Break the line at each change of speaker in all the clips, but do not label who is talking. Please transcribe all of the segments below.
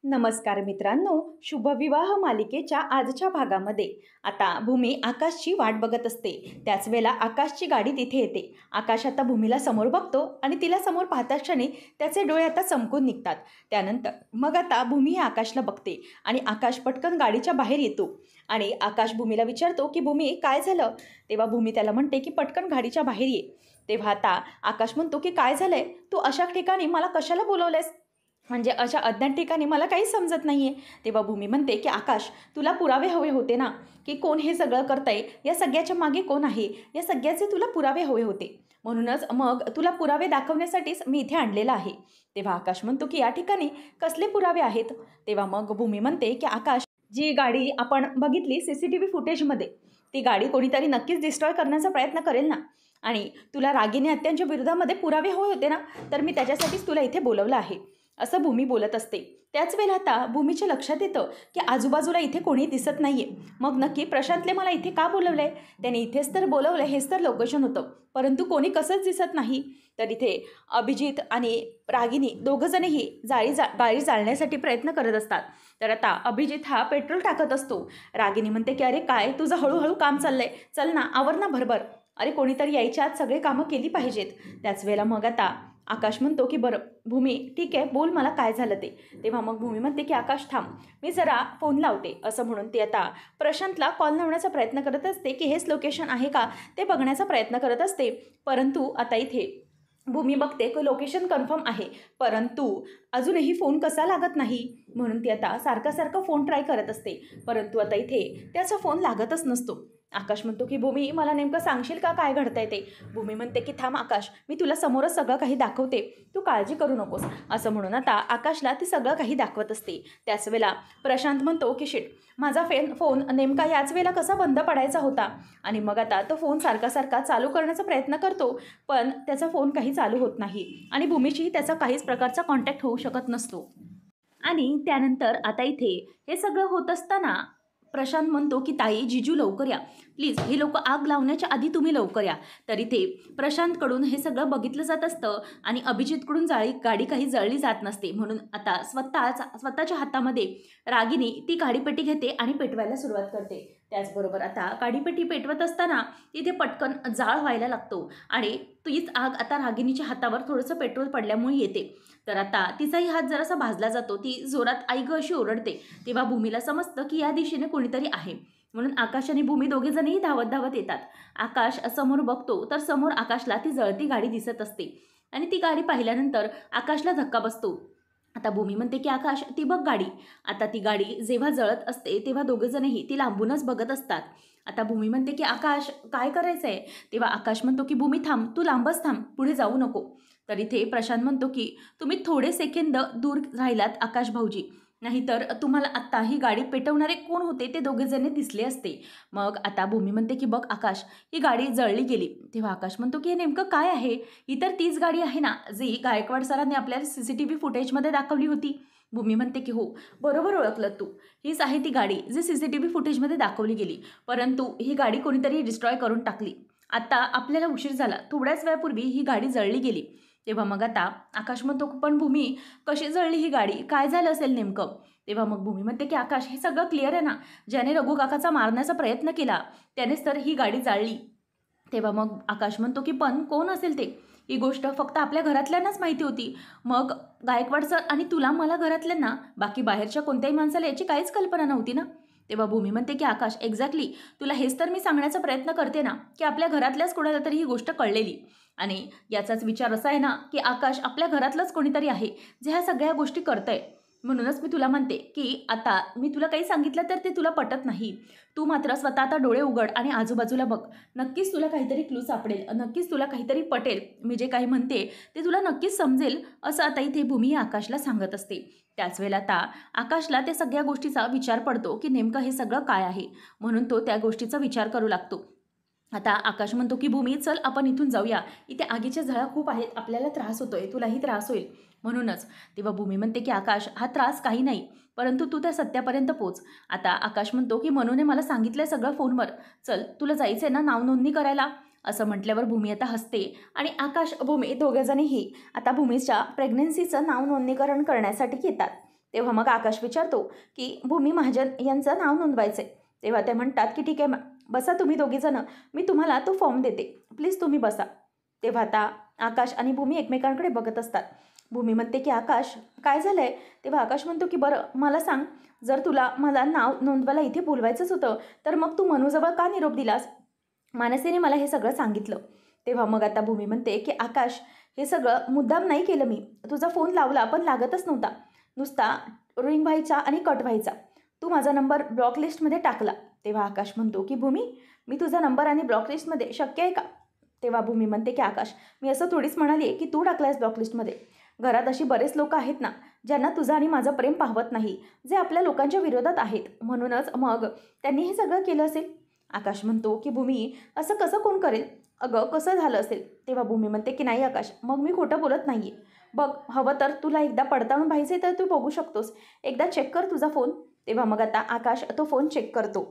नमस्कार मित्रांनो, शुभविवाह मालिकेच्या आजच्या भागामध्ये आता भूमी आकाशची वाट बघत असते. त्याच वेळेला आकाशची गाडी तिथे येते. आकाश आता भूमीला समोर बघतो आणि तिला समोर पाहता क्षणी त्याचे डोळे आता चमकून निघतात. त्यानंतर मग आता भूमी हे आकाशला बघते आणि आकाश पटकन गाडीच्या बाहेर येतो आणि आकाश भूमीला विचारतो की भूमी काय झालं. तेव्हा भूमी त्याला म्हणते की पटकन गाडीच्या बाहेर ये. तेव्हा आता आकाश म्हणतो की काय झालंय, तू अशा ठिकाणी मला कशाला बोलवलंयस, म्हणजे अशा अज्ञात ठिकाणी मला काहीच समजत नाही आहे. तेव्हा भूमी म्हणते की आकाश, तुला पुरावे हवे होते ना, की कोण हे सगळं करतंय, या सगळ्याच्या मागे कोण आहे, या सगळ्याचे तुला पुरावे हवे होते. म्हणूनच मग तुला पुरावे दाखवण्यासाठीच मी इथे आणलेलं आहे. तेव्हा आकाश म्हणतो की या ठिकाणी कसले पुरावे आहेत. तेव्हा मग भूमी म्हणते की आकाश, जी गाडी आपण बघितली CCTV फुटेजमध्ये, ती गाडी कोणीतरी नक्कीच डिस्ट्रॉय करण्याचा प्रयत्न करेल ना, आणि तुला रागिनी हत्यांच्या विरोधामध्ये पुरावे हवे होते ना, तर मी त्याच्यासाठीच तुला इथे बोलवलं आहे, असं भूमी बोलत असते. त्याच वेळेला आता भूमीच्या लक्षात येतं की आजूबाजूला इथे कोणी दिसत नाहीये. मग नक्की प्रशांतले मला इथे का बोलवलंय, त्याने इथेच तर बोलवलं, हेच तर लोकेशन होतं, परंतु कोणी कसंच दिसत नाही. तर इथे अभिजित आणि रागिनी दोघंजणही गाडी जाळण्यासाठी प्रयत्न करत असतात. तर आता अभिजित हा पेट्रोल टाकत असतो. रागिनी म्हणते की अरे काय तुझं हळूहळू काम चाललंय, चल ना आवर ना भरभर, अरे कोणीतरी यायच्या आत सगळे कामं केली पाहिजेत. त्याच वेळेला मग आता आकाश म्हणतो की बरं भूमी ठीक आहे, बोल मला काय झालं ते. तेव्हा मग भूमी म्हणते की आकाश थांब, मी जरा फोन लावते. असं म्हणून ती आता प्रशांतला कॉल लावण्याचा प्रयत्न करत असते की हेच लोकेशन आहे का ते बघण्याचा प्रयत्न करत असते. परंतु आता इथे भूमी बघते की लोकेशन कन्फर्म आहे, परंतु अजूनही फोन कसा लागत नाही. म्हणून ती आता सारखा फोन ट्राय करत असते, परंतु आता इथे त्याचा फोन लागतच नसतो. आकाश म्हणतो की भूमी मला नेमकं सांगशील का काय घडतंय ते. भूमी म्हणते की थांब आकाश, मी तुला समोरच सगळं काही दाखवते, तू काळजी करू नकोस. असं म्हणून आता आकाशला ती सगळं काही दाखवत असते. त्याच वेळेला प्रशांत म्हणतो की शिट, माझा फोन नेमका याच वेळेला कसा बंद पडायचा होता. आणि मग आता तो फोन सारखा चालू करण्याचा प्रयत्न करतो, पण त्याचा फोन काही चालू होत नाही आणि भूमीशी त्याचा काहीच प्रकारचा कॉन्टॅक्ट होऊ शकत नसतो. आणि त्यानंतर आता इथे हे सगळं होत असताना प्रशांत म्हणतो की ताई जिजू लवकर या प्लीज, हे लोक आग लावण्याच्या आधी तुम्ही लवकर या. तर इथे प्रशांतकडून हे सगळं बघितलं जात असतं आणि अभिजितकडून गाडी काही जळली जात नसते. म्हणून आता स्वतःच्या हातामध्ये रागिनी ती गाडीपेटी घेते आणि पेटवायला सुरुवात करते. त्याचबरोबर आता गाडीपेटी पेटवत असताना तिथे पटकन जाळ व्हायला लागतो आणि तीच आग आता रागिनीच्या हातावर थोडंसं पेट्रोल पडल्यामुळे येते. तर आता तिचाही हात जरासा भाजला जातो. ती जोरात आई ग अशी ओरडते. तेव्हा भूमीला समजतं की या दिशेने कोणीतरी आहे. म्हणून आकाश आणि भूमी दोघेजणही धावत येतात. आकाश समोर बघतो तर समोर आकाशला ती जळती गाडी दिसत असते आणि ती गाडी पाहिल्यानंतर आकाशला धक्का बसतो. आता भूमी म्हणते की आकाश ती बघ गाडी. आता ती गाडी जेव्हा जळत असते तेव्हा दोघेजणही ती लांबूनच बघत असतात. आता भूमी म्हणते की आकाश काय करायचं आहे. तेव्हा आकाश म्हणतो की भूमी थांब, तू लांबच थांब, पुढे जाऊ नको. तर इथे प्रशांत म्हणतो की तुम्ही थोडे सेकंद दूर राहिलात आकाश भाऊजी, नाहीतर तुम्हाला आत्ता ही गाडी पेटवणारे कोण होते ते दोघेजण दिसले असते. मग आता भूमी म्हणते की बघ आकाश, ही गाडी जळली गेली. तेव्हा आकाश म्हणतो की हे नेमकं काय आहे, ही तर तीच गाडी आहे ना जी गायकवाड सरांनी आपल्याला CCTV फुटेजमध्ये दाखवली होती. भूमी म्हणते की हो बरोबर ओळखलं तू, हीच आहे ती गाडी जी CCTV फुटेजमध्ये दाखवली गेली, परंतु ही गाडी कोणीतरी डिस्ट्रॉय करून टाकली. आता आपल्याला उशीर झाला, थोड्याच वेळापूर्वी ही गाडी जळली गेली. तेव्हा मग आता आकाश म्हणतो पण भूमी कशी जळली ही गाडी, काय झालं असेल नेमकं. तेव्हा मग भूमी म्हणते की आकाश हे सगळं क्लिअर आहे ना, ज्याने रघु काकाचा मारण्याचा प्रयत्न केला त्यानेच तर ही गाडी जाळली. तेव्हा मग आकाश म्हणतो की पण कोण असेल ते, ही गोष्ट फक्त आपल्या घरातल्यांनाच माहिती होती. मग गायकवाड सर आणि तुला मला घरातल्यांना, बाकी बाहेरच्या कोणत्याही माणसाला याची काहीच कल्पना नव्हती ना. तेव्हा भूमी म्हणते की आकाश एक्झॅक्टली, तुला हेच तर मी सांगण्याचा प्रयत्न करते ना की आपल्या घरातल्याच कोणाला तरी ही गोष्ट कळलेली, आणि याचाच विचार असा आहे ना की आकाश आपल्या घरातलंच कोणीतरी आहे जे ह्या सगळ्या गोष्टी करतंय. म्हणूनच मी तुला म्हणते की आता मी तुला काही सांगितलं तर ते तुला पटत नाही. तू मात्र स्वतः आता डोळे उघड आणि आजूबाजूला बघ, नक्कीच तुला काहीतरी क्लू सापडेल, नक्कीच तुला काहीतरी पटेल, मी जे काही म्हणते ते तुला नक्कीच समजेल, असं आता इथे भूमी आकाशला सांगत असते. त्याच वेळेला आता आकाशला त्या सगळ्या गोष्टीचा विचार पडतो की नेमकं हे सगळं काय आहे. म्हणून तो त्या गोष्टीचा विचार करू लागतो. आता आकाश म्हणतो की भूमी चल आपण इथून जाऊया, इथे आगीच्या झळा खूप आहेत, आपल्याला त्रास होतोय, तुलाही त्रास होईल म्हणूनच. तेव्हा भूमी म्हणते की आकाश हा त्रास काही नाही, परंतु तू त्या सत्यापर्यंत पोच. आता आकाश म्हणतो की मनूने मला सांगितलंय सगळं फोनवर, चल तुला जायचंय ना नाव नोंदणी करायला. असं म्हटल्यावर भूमी आता हसते आणि आकाश भूमी दोघेजणही आता भूमीच्या प्रेग्नन्सीचं नाव नोंदणीकरण करण्यासाठी येतात. तेव्हा मग आकाश विचारतो की भूमी महाजन यांचं नाव नोंदवायचं आहे. तेव्हा ते म्हणतात की ठीक आहे बसा तुम्ही दोघीजणं, मी तुम्हाला तो फॉर्म देते, प्लीज तुम्ही बसा. तेव्हा आता आकाश आणि भूमी एकमेकांकडे बघत असतात. भूमी म्हणते की आकाश काय झालं आहे? तेव्हा आकाश म्हणतो की बरं मला सांग, जर तुला मला नाव नोंदवायला इथे बोलवायचंच होतं तर मग तू मनूजवळ का निरोप दिलास? मानसीने मला हे सगळं सांगितलं. तेव्हा मग आता भूमी म्हणते की आकाश हे सगळं मुद्दाम नाही केलं मी, तुझा फोन लावला पण लागतच नव्हता, नुसता रिंग व्हायचा आणि कट व्हायचा, तू माझा नंबर ब्लॉक लिस्टमध्ये टाकला. तेव्हा आकाश म्हणतो की भूमी मी तुझा नंबर आणि ब्लॉक लिस्टमध्ये शक्य आहे का? तेव्हा भूमी म्हणते की आकाश मी असं थोडीच म्हणाली आहे की तू टाकलायस ब्लॉक लिस्टमध्ये, घरात अशी बरेच लोक आहेत ना ज्यांना तुझं आणि माझं प्रेम पाहवत नाही, जे आपल्या लोकांच्या विरोधात आहेत, म्हणूनच मग त्यांनी हे सगळं केलं असेल. आकाश म्हणतो की भूमी असं कसं कोण करेल, अगं कसं झालं असेल. तेव्हा भूमी म्हणते की नाही आकाश मग मी खोटं बोलत नाही आहे, बघ हवं तर तुला एकदा पडताळून पाहिजे तर तू बघू शकतोस, एकदा चेक कर तुझा फोन. तेव्हा मग आता आकाश तो फोन चेक करतो.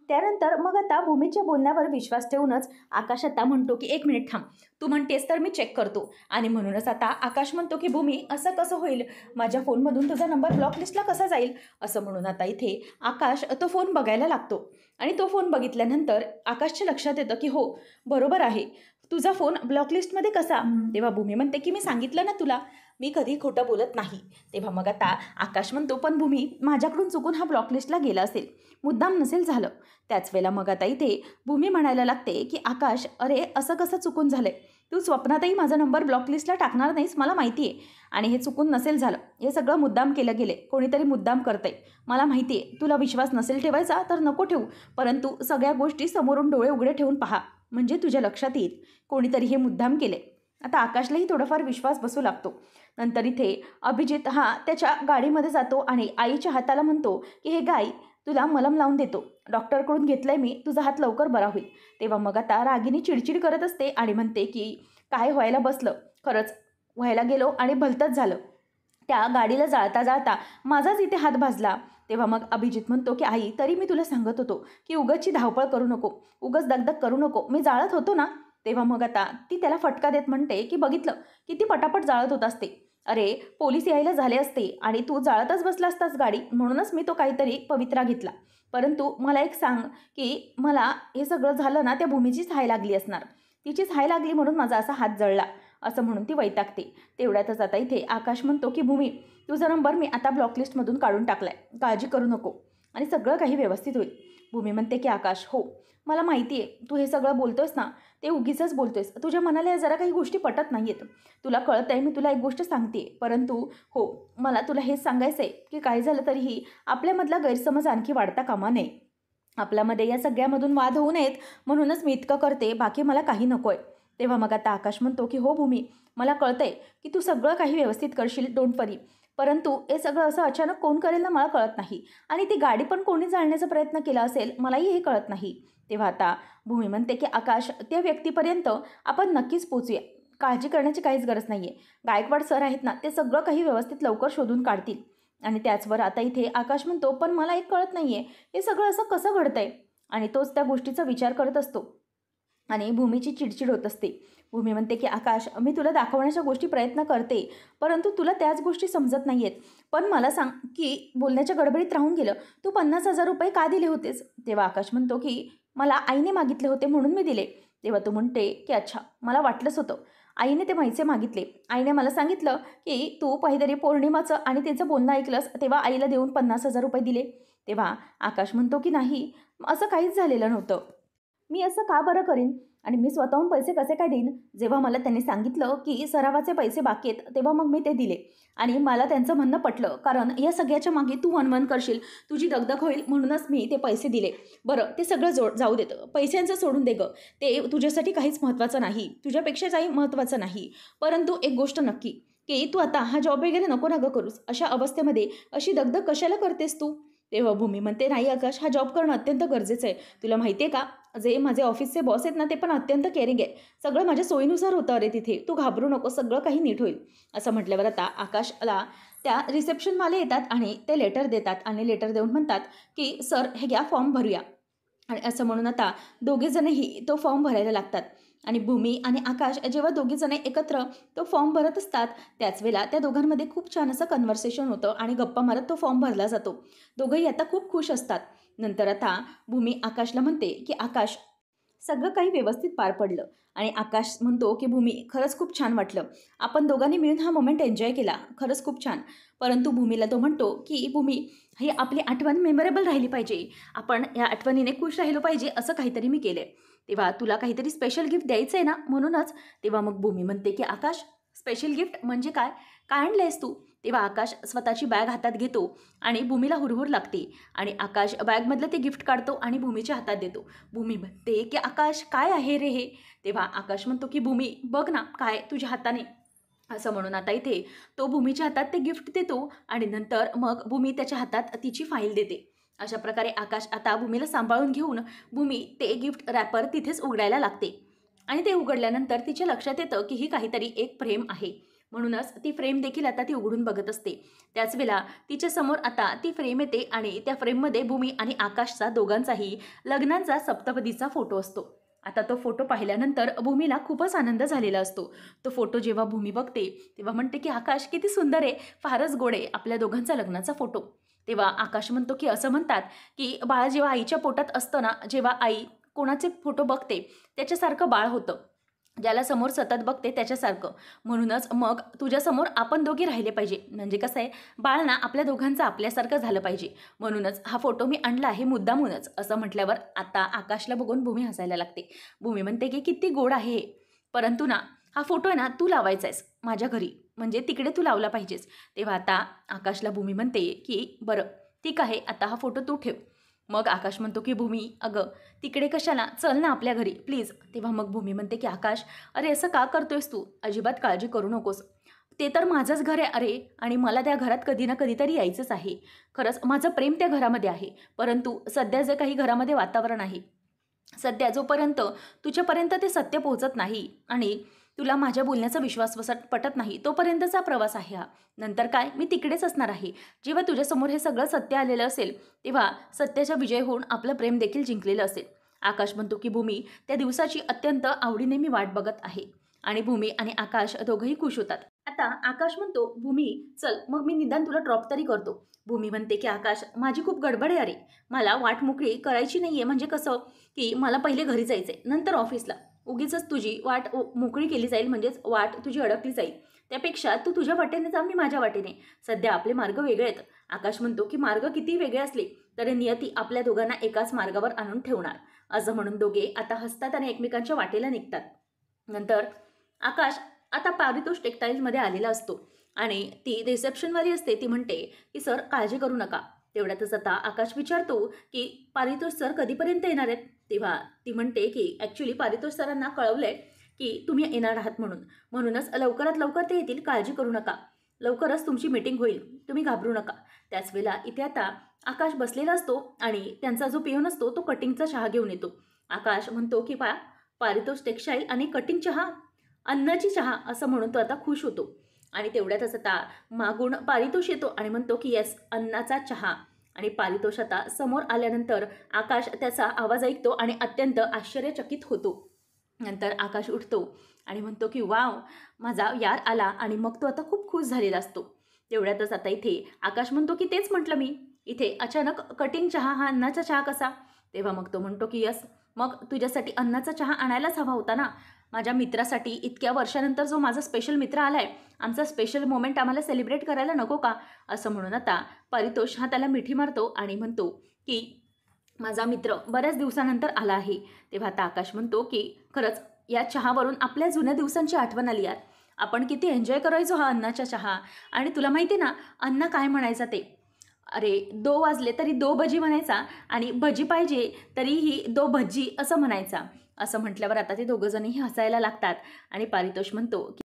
त्यानंतर मग आता भूमीच्या बोलण्यावर विश्वास ठेवूनच आकाश आता म्हणतो की एक मिनिट थांब, तू म्हणतेस तर मी चेक करतो. आणि म्हणूनच आता आकाश म्हणतो की भूमी असं कसं होईल, माझ्या फोनमधून तुझा नंबर ब्लॉक लिस्टला कसा जाईल, असं म्हणून आता इथे आकाश तो फोन बघायला लागतो. आणि तो फोन बघितल्यानंतर आकाशच्या लक्षात येतं की हो बरोबर आहे, तुझा फोन ब्लॉक लिस्टमध्ये कसा? तेव्हा भूमी म्हणते की मी सांगितलं ना तुला, मी कधी खोटं बोलत नाही. तेव्हा मग आता आकाश म्हणतो पण भूमी माझ्याकडून चुकून हा ब्लॉक लिस्टला गेला असेल, मुद्दाम नसेल झालं. त्याच वेळेला मग आता इथे भूमी म्हणायला लागते की आकाश अरे असं कसं चुकून झालंय, तू स्वप्नातही माझा नंबर ब्लॉक लिस्टला टाकणार नाहीस मला माहिती आहे, आणि हे चुकून नसेल झालं, हे सगळं मुद्दाम केलं गेले, कोणीतरी मुद्दाम करतंय, मला माहिती आहे. तुला विश्वास नसेल ठेवायचा तर नको ठेवू, परंतु सगळ्या गोष्टी समोरून डोळे उघडे ठेवून पहा, म्हणजे तुझ्या लक्षात येईल कोणीतरी हे मुद्दाम केले. आता आकाशलाही थोडाफार विश्वास बसू लागतो. नंतर इथे अभिजित हा त्याच्या गाडीमध्ये जातो आणि आईच्या हाताला म्हणतो की हे गाई तुला मलम लावून देतो, डॉक्टरकडून घेतलंय मी, तुझा हात लवकर बरा होईल. तेव्हा मग आता रागिनी चिडचिड करत असते आणि म्हणते की काय व्हायला बसलं, खरंच व्हायला गेलो आणि भलतंच झालं, त्या गाडीला जाळता जाळता माझाच इथे हात भाजला. तेव्हा मग अभिजित म्हणतो की आई तरी मी तुला सांगत होतो की उगाचची धावपळ करू नको, उगाच दगदग करू नको, मी जाळत होतो ना. तेव्हा मग आता ती त्याला फटका देत म्हणते की बघितलं किती पटापट जाळत होत असते, अरे पोलीस यायला झाले असते आणि तू जाळतच बसला असतास गाडी, म्हणूनच मी तो काहीतरी पवित्रा घेतला. परंतु मला एक सांग की मला हे सगळं झालं ना त्या भूमीचीच हाय लागली असणार, तिचीच हाय लागली म्हणून माझा असा हात जळला, असं म्हणून ती वैतागते. तेवढ्यातच आता इथे आकाश म्हणतो की भूमी तुझा नंबर मी आता ब्लॉक लिस्टमधून काढून टाकलाय, काळजी करू नको आणि सगळं काही व्यवस्थित होईल. भूमी म्हणते की आकाश हो मला माहिती आहे, तू हे सगळं बोलतोयस ना ते उगीचच बोलतोयस, तुझ्या मनाला जरा काही गोष्टी पटत नाही आहेत, तुला कळत आहे, मी तुला एक गोष्ट सांगते, परंतु हो मला तुला हेच सांगायचं आहे की काय झालं तरीही आपल्यामधला गैरसमज आणखी वाढता कामा नये, आपल्यामध्ये या सगळ्यामधून वाद होऊ नयेत, म्हणूनच मी इतकं करते, बाकी मला काही नको आहे. तेव्हा मग आता आकाश म्हणतो की हो भूमी मला कळतंय की तू सगळं काही व्यवस्थित करशील, डोंट वरी, परंतु हे सगळं असं अचानक कोण करेल ना मला कळत नाही, आणि ती गाडी पण कोणी जाळण्याचा प्रयत्न केला असेल मलाही हे कळत नाही. तेव्हा आता भूमी म्हणते की आकाश त्या व्यक्तीपर्यंत आपण नक्कीच पोचूया, काळजी करण्याची काहीच गरज नाही आहे, गायकवाड सर आहेत ना ते सगळं काही व्यवस्थित लवकर शोधून काढतील. आणि त्याचवर आता इथे आकाश म्हणतो पण मला एक कळत नाही आहे हे सगळं असं कसं घडतंय, आणि तोच त्या गोष्टीचा विचार करत असतो आणि भूमीची चिडचिड होत असते. भूमी म्हणते की आकाश मी तुला दाखवण्याच्या गोष्टी प्रयत्न करते, परंतु तुला त्याच गोष्टी समजत नाही आहेत, पण मला सांग की बोलण्याच्या गडबडीत राहून गेलं, तू 50,000 रुपये का दिले होतेस? तेव्हा आकाश म्हणतो की मला आईने मागितले होते म्हणून मी दिले. तेव्हा तू म्हणते की अच्छा मला वाटलंच होतं, आईने ते पैसे मागितले, आईने मला सांगितलं की तू पहिली पौर्णिमाचं आणि तिचं बोलणं ऐकलंस तेव्हा आईला देऊन 50,000 रुपये दिले. तेव्हा आकाश म्हणतो की नाही असं काहीच झालेलं नव्हतं, मी असं का बरं करीन, आणि मी स्वतःहून पैसे कसे काय देईन, जेव्हा मला त्यांनी सांगितलं की सरावाचे पैसे बाकी आहेत तेव्हा मग मी ते दिले, आणि मला त्यांचं म्हणणं पटलं, कारण या सगळ्याच्या मागे तू वनवन करशील, तुझी दगदग होईल, म्हणूनच मी ते पैसे दिले. बरं ते सगळं जाऊ देत, पैशांचं सोडून दे गं, ते तुझ्यासाठी काहीच महत्त्वाचं नाही, तुझ्यापेक्षा काही महत्त्वाचं नाही, परंतु एक गोष्ट नक्की की तू आता हा जॉब वगैरे नको ना गं करूस, अशा अवस्थेमध्ये अशी दगदग कशाला करतेस तू? तेव्हा भूमी म्हणते नाही आकाश हा जॉब करणं अत्यंत गरजेचं आहे, तुला माहिती आहे का जे माझे ऑफिसचे बॉस आहेत ना ते पण अत्यंत केअरिंग आहे, सगळं माझ्या सोयीनुसार होतं, अरे तिथे तू घाबरू नको, सगळं काही नीट होईल. असं म्हटल्यावर आता आकाशला त्या रिसेप्शनवाले येतात आणि ते लेटर देतात, आणि लेटर देऊन म्हणतात की सर हे घ्या फॉर्म भरूया, आणि असं म्हणून आता दोघेजणही तो फॉर्म भरायला लागतात. आणि भूमी आणि आकाश जेव्हा दोघीजण एकत्र तो फॉर्म भरत असतात त्याच वेळेला त्या दोघांमध्ये खूप छान असं कन्व्हर्सेशन होतं आणि गप्पा मारत तो फॉर्म भरला जातो. दोघंही आता खूप खुश असतात. नंतर आता भूमी आकाशला म्हणते की आकाश, सगळं काही व्यवस्थित पार पडलं. आणि आकाश म्हणतो की भूमी, खरंच खूप छान वाटलं. आपण दोघांनी मिळून हा मोमेंट एन्जॉय केला. खरंच खूप छान. परंतु भूमीला तो म्हणतो की भूमी, ही आपली आठवण मेमोरेबल राहिली पाहिजे. आपण या आठवणीने खुश राहिलो पाहिजे असं काहीतरी मी केलंय. तेव्हा तुला काहीतरी स्पेशल गिफ्ट द्यायचं आहे ना, म्हणूनच. तेव्हा मग भूमी म्हणते की आकाश, स्पेशल गिफ्ट म्हणजे काय? काय आणलंयस तू? तेव्हा आकाश स्वतःची बॅग हातात घेतो आणि भूमीला हुरहुर लागते. आणि आकाश बॅगमधलं ते गिफ्ट काढतो आणि भूमीच्या हातात देतो. भूमी म्हणते की आकाश, काय आहे रे हे? तेव्हा आकाश म्हणतो की भूमी, बघ ना काय तुझ्या हाताने. असं म्हणून आता इथे तो भूमीच्या हातात ते गिफ्ट देतो आणि नंतर मग भूमी त्याच्या हातात तिची फाईल देते. अशा प्रकारे आकाश आता भूमीला सांभाळून घेऊन भूमी ते गिफ्ट रॅपर तिथेच उघडायला लागते. आणि ते उघडल्यानंतर तिच्या लक्षात येतं की ही काहीतरी एक फ्रेम आहे. म्हणूनच ती फ्रेम देखील आता ती उघडून बघत असते. त्याच वेळेला तिच्या समोर आता ती फ्रेम येते आणि त्या फ्रेममध्ये भूमी आणि आकाशचा दोघांचाही लग्नांचा सप्तपदीचा फोटो असतो. आता तो फोटो पाहिल्यानंतर भूमीला खूपच आनंद झालेला असतो. तो फोटो जेव्हा भूमी बघते तेव्हा म्हणते की आकाश, किती सुंदर आहे, फारच गोड आहे आपल्या दोघांचा लग्नाचा फोटो. तेव्हा आकाश म्हणतो की असं म्हणतात की बाळ जेव्हा आईच्या पोटात असतं ना, जेव्हा आई कोणाचे फोटो बघते त्याच्यासारखं बाळ होतं, ज्याला समोर सतत बघते त्याच्यासारखं. म्हणूनच मग तुझ्यासमोर आपण दोघी राहिले पाहिजे. म्हणजे कसं आहे, बाळ ना आपल्या दोघांचं आपल्यासारखं झालं पाहिजे. म्हणूनच हा फोटो मी आणला आहे मुद्दामूनच. असं म्हटल्यावर आता आकाशला बघून भूमी हसायला लागते. भूमी म्हणते की किती गोड आहे हे. परंतु ना हा फोटो आहे ना तू लावायचा आहेस माझ्या घरी, म्हणजे तिकडे तू लावला पाहिजेस. तेव्हा आता आकाशला भूमी म्हणते की बरं ठीक आहे, आता हा फोटो तू ठेव. मग आकाश म्हणतो की भूमी, अगं तिकडे कशाला, चल ना आपल्या घरी प्लीज. तेव्हा मग भूमी म्हणते की आकाश, अरे असं का करतोयस तू? अजिबात काळजी करू नकोस. ते तर माझंच घर आहे अरे, आणि मला त्या घरात कधी ना कधीतरी यायचंच आहे. खरंच माझं प्रेम त्या घरामध्ये आहे. परंतु सध्या जे काही घरामध्ये वातावरण आहे, सध्या जोपर्यंत तुझ्यापर्यंत ते सत्य पोहोचत नाही आणि तुला माझ्या बोलण्याचा विश्वास पटत नाही, तोपर्यंतचा प्रवास आहे हा. नंतर काय, मी तिकडेच असणार आहे. जेव्हा तुझ्यासमोर हे सगळं सत्य आलेलं असेल तेव्हा सत्याचा विजय होऊन आपलं प्रेम देखील जिंकलेलं असेल. आकाश म्हणतो की भूमी, त्या दिवसाची अत्यंत आवडीने मी वाट बघत आहे. आणि भूमी आणि आकाश दोघंही खुश होतात. आता आकाश म्हणतो, भूमी चल मग मी निदान तुला ड्रॉप तरी करतो. भूमी म्हणते की आकाश, माझी खूप गडबड आहे अरे, मला वाट मोकळी करायची नाहीये. म्हणजे कसं की मला पहिले घरी जायचंय, नंतर ऑफिसला. उगीचच तुझी वाट मोकळी केली जाईल, म्हणजेच वाट तुझी अडकली जाईल. त्यापेक्षा तू तुझ्या वाटेने जा, मी माझ्या वाटेने. सध्या आपले मार्ग वेगळे आहेत. आकाश म्हणतो की मार्ग किती वेगळे असले तरी नियती आपल्या दोघांना एकाच मार्गावर आणून ठेवणार. असं म्हणून दोघे आता हसतात आणि एकमेकांच्या वाटेला निघतात. नंतर आकाश आता पारितोष टेक्सटाईल्समध्ये आलेला असतो आणि ती रिसेप्शनवाली असते. ती म्हणते की सर काळजी करू नका. तेवढ्यातच आता आकाश विचारतो की पारितोष सर कधीपर्यंत येणार आहेत? तेव्हा ती म्हणते की ॲक्च्युली पारितोष सरांना कळवलंय की तुम्ही येणार आहात म्हणूनच लवकरात लवकर ते येतील, काळजी करू नका. लवकरच तुमची मीटिंग होईल, तुम्ही घाबरू नका. त्याच वेळेला इथे आता आकाश बसलेला असतो आणि त्यांचा जो पिऊन असतो तो कटिंगचा चहा घेऊन येतो. आकाश म्हणतो की पारितोष टेक्सटाईल आणि कटिंग चहा, अन्नाची चहा, असं म्हणून तो आता खुश होतो. आणि तेवढ्यातच आता मागून पारितोष येतो आणि म्हणतो की येस, अन्नाचा चहा. आणि पारितोष आता समोर आल्यानंतर आकाश त्याचा आवाज ऐकतो आणि अत्यंत आश्चर्यचकित होतो. नंतर आकाश उठतो आणि म्हणतो की वाव, माझा यार आला. आणि मग तो आता खूप खुश झालेला असतो. तेवढ्यातच आता इथे आकाश म्हणतो की तेच म्हटलं मी, इथे अचानक कटिंग चहा हा अन्नाचा चहा कसा? तेव्हा मग तो म्हणतो की यस, मग तुझ्यासाठी अन्नाचा चहा आणायलाच हवा होता ना. माझ्या मित्रासाठी इतक्या वर्षानंतर जो माझा स्पेशल मित्र आलाय, आमचा स्पेशल मोमेंट आम्हाला सेलिब्रेट करायला नको का? असं म्हणून आता पारितोष हा त्याला मिठी मारतो आणि म्हणतो की माझा मित्र बऱ्याच दिवसानंतर आला आहे. तेव्हा आता आकाश म्हणतो की खरंच या चहावरून आपल्या जुन्या दिवसांची आठवण आली यार. आपण किती एन्जॉय करायचो हा अन्नाचा चहा. आणि तुला माहिती ना अण्णा काय म्हणायचा ते? अरे 2 वाजले तरी 2 भजी म्हणायचा आणि भजी पाहिजे तरीही 2 भजी असं म्हणायचा. असं म्हटल्यावर आता ते दोघंजणही हसायला लागतात. आणि पारितोष म्हणतो की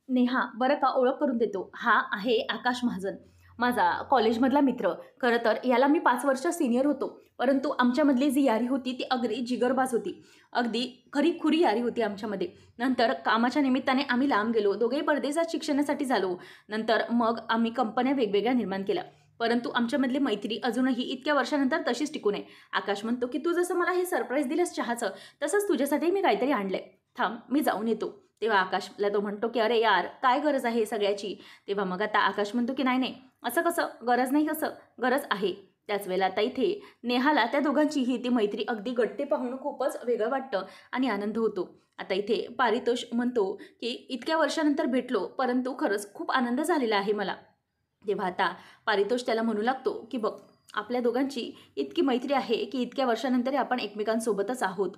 नेहा, बरं का ओळख करून देतो, हा आहे आकाश महाजन, माझा कॉलेजमधला मित्र. खरं तर याला मी 5 वर्ष सिनियर होतो, परंतु आमच्यामधली जी यारी होती ती अगदी जिगरबाज होती. अगदी खरी यारी होती आमच्यामध्ये. नंतर कामाच्या निमित्ताने आम्ही लांब गेलो, दोघेही परदेशात शिक्षणासाठी झालो. नंतर मग आम्ही कंपन्या वेगवेगळ्या निर्माण केल्या, परंतु आमच्यामधली मैत्री अजूनही इतक्या वर्षानंतर तशीच टिकून आहे. आकाश म्हणतो की तू जसं मला हे सरप्राईज दिलंस चहाचं, तसंच तुझ्यासाठी मी काहीतरी आणलंय. थांब मी जाऊन येतो. तेव्हा आकाशला तो म्हणतो की अरे यार काय गरज आहे सगळ्याची. तेव्हा मग आता आकाश म्हणतो की नाही नाही असं कसं, गरज नाही कसं, गरज आहे. त्याच वेळेला आता इथे नेहाला त्या दोघांचीही ती मैत्री अगदी गट्टे पाहून खूपच वेगळं वाटतं आणि आनंद होतो. आता इथे पारितोष म्हणतो की इतक्या वर्षानंतर भेटलो, परंतु खरंच खूप आनंद झालेला आहे मला. तेव्हा आता पारितोष त्याला म्हणू लागतो की बघ आपल्या दोघांची इतकी मैत्री आहे की इतक्या वर्षानंतर आपण एकमेकांसोबतच आहोत.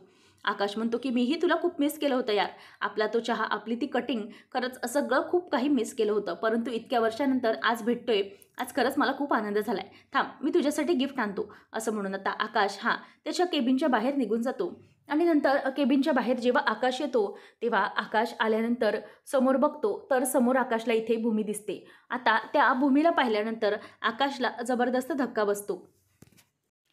आकाश म्हणतो की मीही तुला खूप मिस केलं होतं यार. आपला तो चहा, आपली ती कटिंग, खरंच सगळं खूप काही मिस केलं होतं, परंतु इतक्या वर्षानंतर आज भेटतोय. आज खरंच मला खूप आनंद झालाय. थांब मी तुझ्यासाठी गिफ्ट आणतो. असं म्हणून आता आकाश त्याच्या केबिनच्या बाहेर निघून जातो. आणि नंतर केबिनच्या बाहेर जेव्हा आकाश येतो तेव्हा आकाश आल्यानंतर समोर बघतो तर समोर आकाशला इथे भूमी दिसते. आता त्या भूमीला पाहिल्यानंतर आकाशला जबरदस्त धक्का बसतो.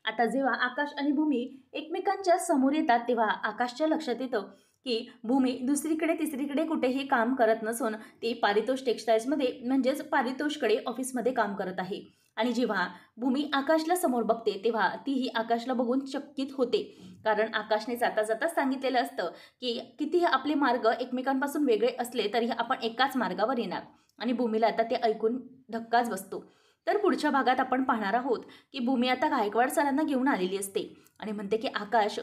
आता जेव्हा आकाश आणि भूमी एकमेकांच्या समोर येतात तेव्हा आकाशच्या लक्षात येतं की भूमी दुसरीकडे तिसरीकडे कुठेही काम करत नसून ती पारितोष टेक्स्टाईल्समध्ये म्हणजेच पारितोषकडे ऑफिसमध्ये काम करत आहे. आणि जेव्हा भूमी आकाशला समोर बघते तेव्हा तीही आकाशला बघून चकित होते, कारण आकाशने जाता जाता सांगितलेलं असतं की कितीही आपले मार्ग एकमेकांपासून वेगळे असले तरी आपण एकाच मार्गावर येणार. आणि भूमीला आता ते ऐकून धक्काच बसतो. तर पुढच्या भागात आपण पाहणार आहोत की भूमी आता गायकवाड सरांना घेऊन आलेली असते आणि म्हणते की आकाश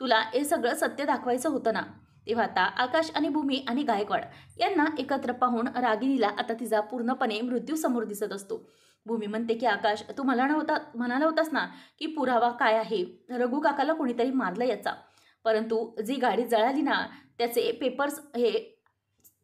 तुला हे सगळं सत्य दाखवायचं होतं ना. तेव्हा आता आकाश आणि भूमी आणि गायकवाड यांना एकत्र पाहून रागिणीला आता तिचा पूर्णपणे मृत्यू समोर दिसत असतो. भूमी म्हणते की आकाश तू म्हणाला होतास ना की पुरावा काय आहे, रघु काकाला कोणीतरी मारलं याचा, परंतु जी गाडी जळाली ना त्याचे पेपर्स हे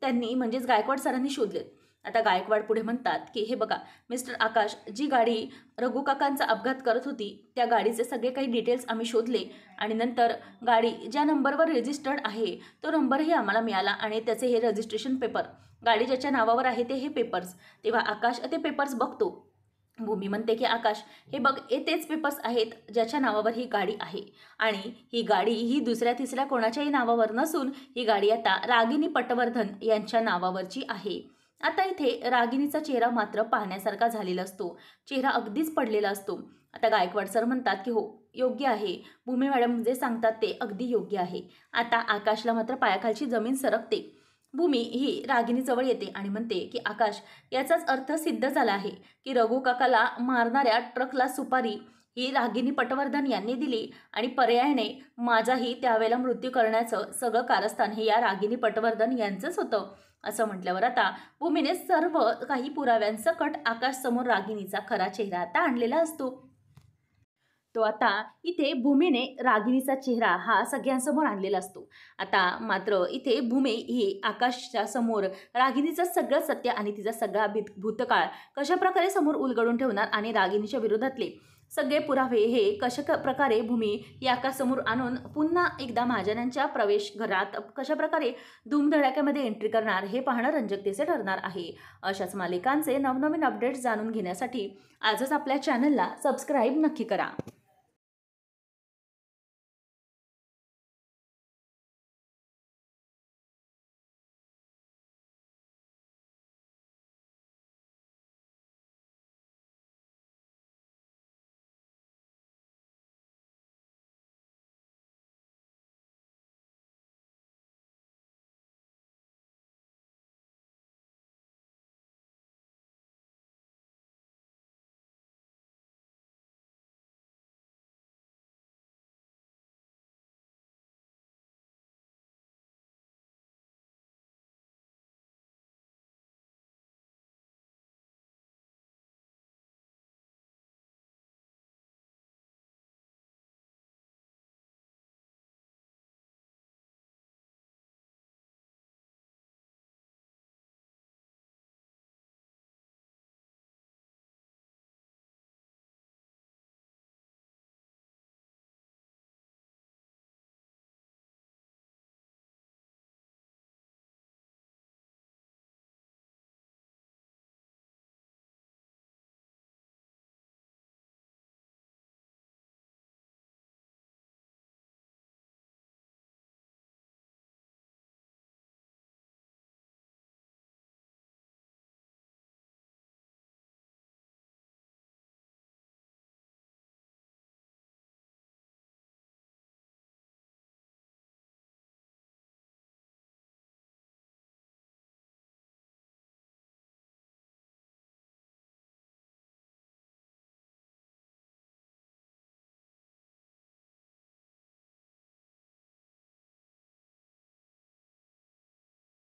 त्यांनी म्हणजेच गायकवाड सरांनी शोधलेत. आता गायकवाड पुढे म्हणतात की हे बघा मिस्टर आकाश, जी गाडी रघु काकांचा अपघात करत होती त्या गाडीचे सगळे काही डिटेल्स आम्ही शोधले आणि नंतर गाडी ज्या नंबरवर रजिस्टर्ड आहे तो नंबरही आम्हाला मिळाला आणि त्याचे हे रजिस्ट्रेशन पेपर, गाडी ज्याच्या नावावर आहे ते हे पेपर्स. तेव्हा आकाश ते पेपर्स बघतो. भूमी म्हणते की आकाश हे बघ हे तेच पेपर्स आहेत ज्याच्या नावावर ही गाडी आहे आणि ही गाडी ही दुसऱ्या तिसऱ्या कोणाच्याही नावावर नसून ही गाडी आता रागिनी पटवर्धन यांच्या नावावरची आहे. आता इथे रागिनीचा चेहरा मात्र पाहण्यासारखा झालेला असतो, चेहरा अगदीच पडलेला असतो. आता गायकवाड सर म्हणतात की हो योग्य आहे, भूमी मॅडम जे सांगतात ते अगदी योग्य आहे. आता आकाशला मात्र पायाखालची जमीन सरकते. भूमी ही रागिनीजवळ येते आणि म्हणते की आकाश याचाच अर्थ सिद्ध झाला आहे की रघु काकाला मारणाऱ्या ट्रकला सुपारी ही रागिनी पटवर्धन यांनी दिली आणि पर्यायाने माझाही त्यावेळेला मृत्यू करण्याचं सगळं कारस्थान हे या रागिनी पटवर्धन यांचंच होतं. असं म्हटल्यावर आता भूमीने सर्व काही पुराव्यांसकट आकाश समोर रागिनीचा खरा चेहरा आता आणलेला असतो. तो आता इथे भूमीने रागिनीचा चेहरा हा सगळ्यांसमोर आणलेला असतो. आता मात्र इथे भूमी ही आकाशच्या समोर रागिनीचं सगळं सत्य आणि तिचा सगळा भूतकाळ कशा प्रकारे समोर उलगडून ठेवणार आणि रागिनीच्या विरोधातले सगळे पुरावे हे कशा प्रकारे भूमी ही आकाशसमोर आणून पुन्हा एकदा महाजनांच्या प्रवेशघरात कशा प्रकारे धूमधडाक्यामध्ये एंट्री करणार हे पाहणं रंजकतेचे ठरणार आहे. अशाच मालिकांचे नवनवीन अपडेट्स जाणून घेण्यासाठी आजच आपल्या चॅनलला सबस्क्राईब नक्की करा.